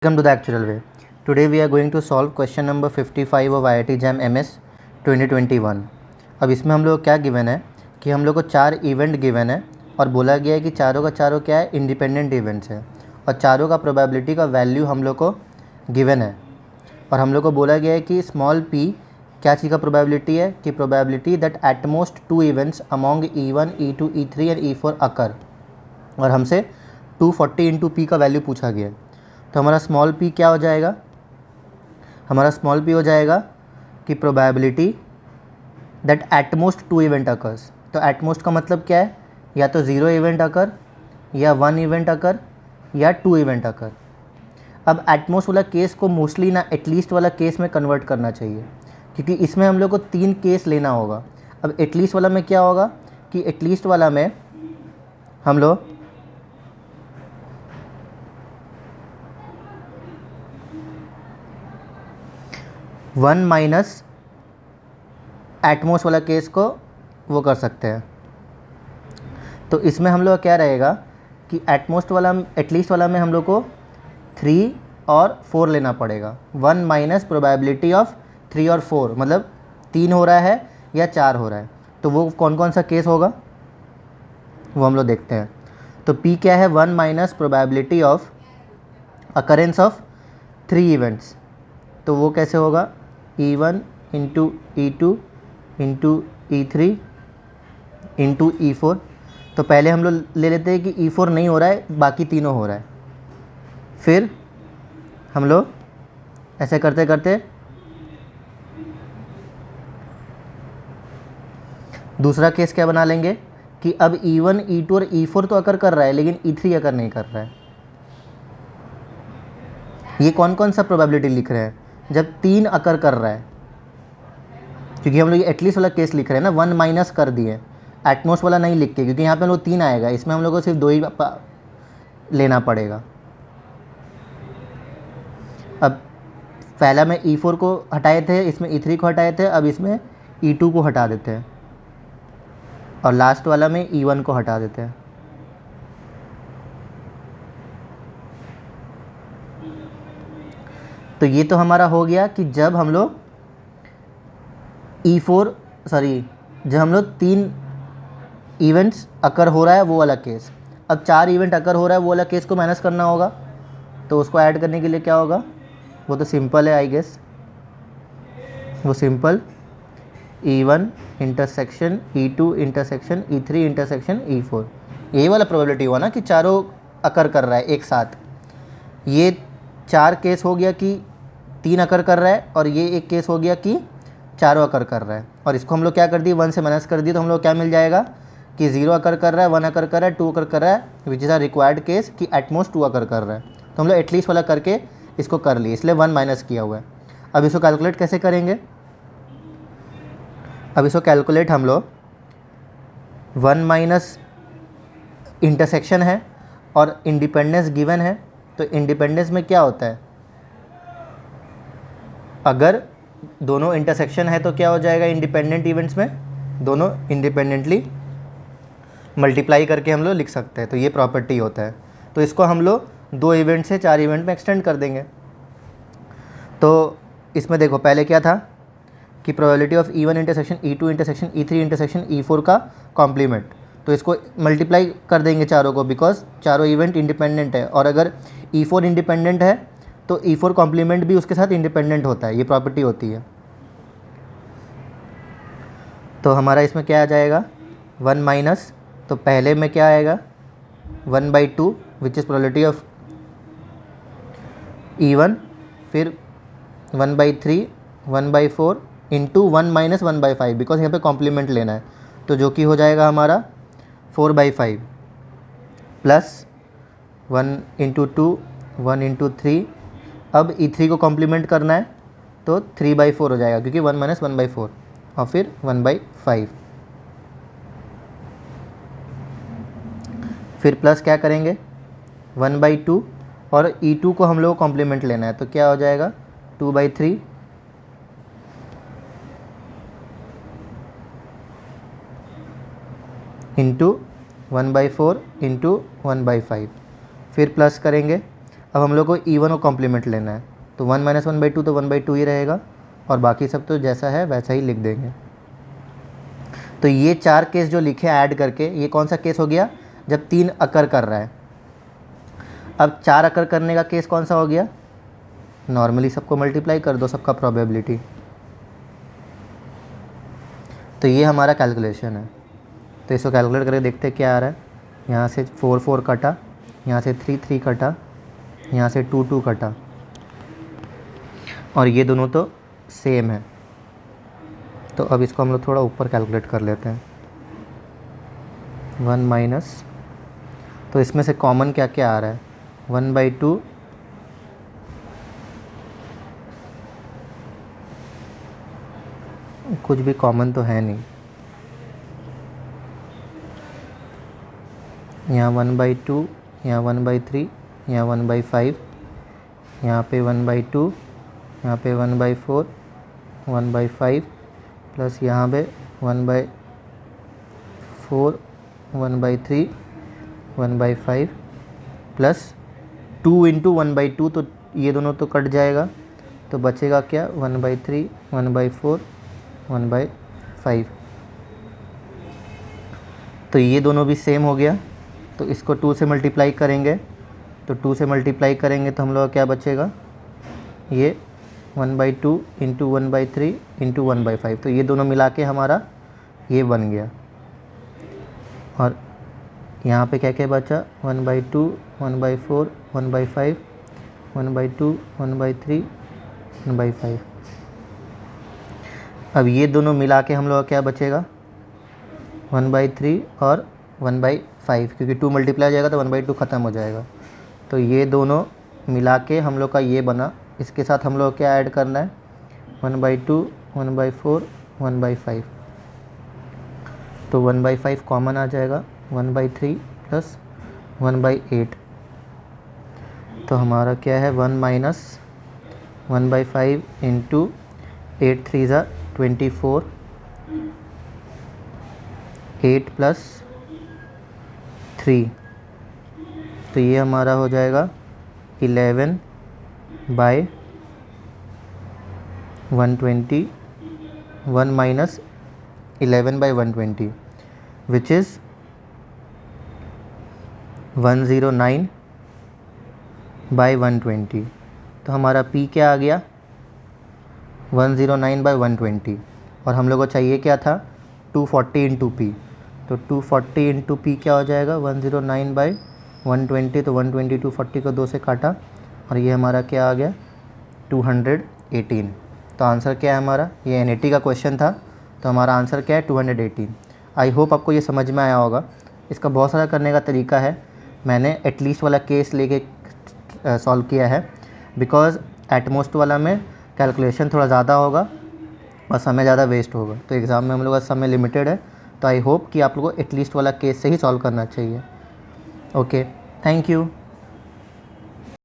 Welcome to the actual way. Today we are going to solve question number 55 of IIT JAM MS 2021. अब इसमें हम लोग क्या given है कि हम लोग को 4 इवेंट गिवन है और बोला गया है कि चारों का चारों क्या है, इंडिपेंडेंट इवेंट्स है और चारों का प्रोबेबिलिटी का वैल्यू हम लोग को गिवन है और हम लोग को बोला गया है कि स्मॉल p क्या चीज़ का प्रोबेबिलिटी है कि probability that at most 2 events among E1, E2, E3 and E4 अकर और हमसे 240 इंटू पी का वैल्यू पूछा गया है। तो हमारा स्मॉल p क्या हो जाएगा, हमारा स्मॉल p हो जाएगा कि probability that at most 2 event occurs. तो एट मोस्ट का मतलब क्या है, या तो 0 इवेंट अकर या 1 इवेंट अकर या 2 इवेंट अकर। अब एट मोस्ट वाला केस को मोस्टली ना एटलीस्ट वाला केस में कन्वर्ट करना चाहिए क्योंकि इसमें हम लोग को 3 केस लेना होगा। अब एटलीस्ट वाला में क्या होगा कि एटलीस्ट वाला में हम लोग वन माइनस एटमोस्ट वाला केस को वो कर सकते हैं। तो इसमें हम लोग क्या रहेगा कि एटमोस्ट वाला एटलीस्ट वाला में हम लोग को 3 और 4 लेना पड़ेगा। 1 माइनस प्रोबेबिलिटी ऑफ 3 और 4 मतलब 3 हो रहा है या 4 हो रहा है। तो वो कौन कौन सा केस होगा वो हम लोग देखते हैं। तो P क्या है, 1 minus probability of occurrence of 3 events. तो वो कैसे होगा, E1 into E2 into E3 into E4। तो पहले हम लोग ले लेते हैं कि E4 नहीं हो रहा है, बाकी तीनों हो रहा है। फिर हम लोग ऐसे करते करते दूसरा केस क्या बना लेंगे कि अब E1, E2 और E4 तो अकर कर रहा है लेकिन E3 अकर नहीं कर रहा है। ये कौन कौन सा प्रोबेबिलिटी लिख रहे हैं, जब 3 अकर कर रहा है, क्योंकि हम लोग ये एटलीस्ट वाला केस लिख रहे हैं ना, 1 माइनस कर दिए, एटमोस्ट वाला नहीं लिख के, क्योंकि यहाँ पे हम लोग 3 आएगा, इसमें हम लोग को सिर्फ 2 ही लेना पड़ेगा। अब पहला में E4 को हटाए थे, इसमें E3 को हटाए थे, अब इसमें E2 को हटा देते हैं और लास्ट वाला में E1 को हटा देते हैं। तो ये तो हमारा हो गया कि जब हम लोग जब हम लोग 3 इवेंट्स अकर हो रहा है वो वाला केस। अब 4 इवेंट अकर हो रहा है वो वाला केस को माइनस करना होगा, तो उसको ऐड करने के लिए क्या होगा, वो तो सिंपल है आई गेस, वो simple E1 intersection E2 intersection E3 intersection E4। यही वाला प्रोबेबिलिटी हुआ ना कि चारों अकर कर रहा है एक साथ। ये 4 केस हो गया कि 3 अकर कर रहा है और ये एक केस हो गया कि चारों अकर कर रहा है। और इसको हम लोग क्या कर दिए, 1 से माइनस कर दिए, तो हम लोग क्या मिल जाएगा कि 0 अकर कर रहा है, 1 अकर कर रहा है, 2 अकर कर रहा है, which is a required case कि एटमोस्ट 2 अकर कर रहा है। तो हम लोग एटलीस्ट वाला करके इसको कर लिए, इसलिए 1 माइनस किया हुआ है। अब इसको कैलकुलेट कैसे करेंगे, अब इसको कैलकुलेट हम लोग 1 माइनस इंटरसेक्शन है और इंडिपेंडेंस गिवन है। तो इंडिपेंडेंस में क्या होता है, अगर दोनों इंटरसेक्शन है तो क्या हो जाएगा, इंडिपेंडेंट इवेंट्स में दोनों इंडिपेंडेंटली मल्टीप्लाई करके हम लोग लिख सकते हैं। तो ये प्रॉपर्टी होता है। तो इसको हम लोग 2 इवेंट से 4 इवेंट में एक्सटेंड कर देंगे। तो इसमें देखो पहले क्या था कि probability of E1 intersection E2 intersection E3 intersection E4 का कॉम्प्लीमेंट। तो इसको मल्टीप्लाई कर देंगे चारों को, बिकॉज चारों इवेंट इंडिपेंडेंट है और अगर E4 इंडिपेंडेंट है तो E4 कॉम्प्लीमेंट भी उसके साथ इंडिपेंडेंट होता है, ये प्रॉपर्टी होती है। तो हमारा इसमें क्या आ जाएगा 1 माइनस, तो पहले में क्या आएगा 1/2 which is probability of E1, फिर 1/3 1/4 इंटू 1 माइनस 1/5, बिकॉज यहाँ पे कॉम्प्लीमेंट लेना है। तो जो कि हो जाएगा हमारा 4/5 प्लस 1 इंटू 2 1 इंटू 3। अब E3 को कॉम्प्लीमेंट करना है तो 3/4 हो जाएगा, क्योंकि 1 माइनस 1/4 और फिर 1/5। फिर प्लस क्या करेंगे 1/2 और E2 को हम लोग कॉम्प्लीमेंट लेना है, तो क्या हो जाएगा 2/3 इंटू 1/4 इंटू 1/5। फिर प्लस करेंगे। अब हम लोग को E1 को कॉम्प्लीमेंट लेना है, तो 1 - 1/2 तो 1/2 ही रहेगा, और बाकी सब तो जैसा है वैसा ही लिख देंगे। तो ये 4 केस जो लिखे ऐड करके, ये कौन सा केस हो गया, जब 3 अकर कर रहा है। अब 4 अकर करने का केस कौन सा हो गया, नॉर्मली सबको मल्टीप्लाई कर दो, सबका प्रोबेबिलिटी। तो ये हमारा कैलकुलेशन है। तो इसको कैलकुलेट करके देखते हैं क्या आ रहा है। यहाँ से 4 4 कटा, यहाँ से 3 3 कटा, यहाँ से 2 2 कटा, और ये दोनों तो सेम है। तो अब इसको हम लोग थोड़ा ऊपर कैलकुलेट कर लेते हैं। 1 माइनस, तो इसमें से कॉमन क्या क्या आ रहा है, 1/2, कुछ भी कॉमन तो है नहीं। यहाँ 1/2, यहाँ 1/3, यहाँ 1/5, यहाँ पे 1/2, यहाँ पे 1/4, 1/5, प्लस यहाँ पे 1/4, 1/3, 1/5, प्लस 2 × 1/2, तो ये दोनों तो कट जाएगा, तो बचेगा क्या, 1/3, 1/4, 1/5। तो ये दोनों भी सेम हो गया, तो इसको 2 से मल्टीप्लाई करेंगे, तो 2 से मल्टीप्लाई करेंगे तो हम लोग क्या बचेगा, ये 1/2 × 1/3 × 1/5, तो ये दोनों मिला के हमारा ये बन गया। और यहाँ पे क्या क्या बचा, 1/2, 1/4, 1/5, 1/2, 1/3, 1/5। अब ये दोनों मिला के हम लोग का क्या बचेगा, 1/3 और 1/5, क्योंकि 2 मल्टीप्लाई हो जाएगा तो 1/2 ख़त्म हो जाएगा। तो ये दोनों मिला के हम लोग का ये बना। इसके साथ हम लोग क्या ऐड करना है, 1/2, 1/4, 1/5, तो 1/5 कॉमन आ जाएगा, 1/3 प्लस 1/8, तो हमारा क्या है, 1 माइनस 1/5 × 8 3 = 24, 8 प्लस 3, तो ये हमारा हो जाएगा 11/120, 1 माइनस 11/120, विच इज़ 109/120। तो हमारा P क्या आ गया, 109/120, और हम लोग को चाहिए क्या था, 240 × P, तो 240 × P क्या हो जाएगा, 109/120, तो 120 240 को 2 से काटा, और ये हमारा क्या आ गया, 218। तो आंसर क्या है हमारा, ये NAT का क्वेश्चन था, तो हमारा आंसर क्या है, 218। आई होप आपको ये समझ में आया होगा। इसका बहुत सारा करने का तरीका है, मैंने एटलीस्ट वाला केस लेके सॉल्व किया है, बिकॉज़ एटमोस्ट वाला में कैलकुलेशन थोड़ा ज़्यादा होगा और समय ज़्यादा वेस्ट होगा। तो एग्ज़ाम में हम लोग का समय लिमिटेड है, तो आई होप कि आप लोगों को एटलीस्ट वाला केस से ही सॉल्व करना चाहिए। Okay, thank you.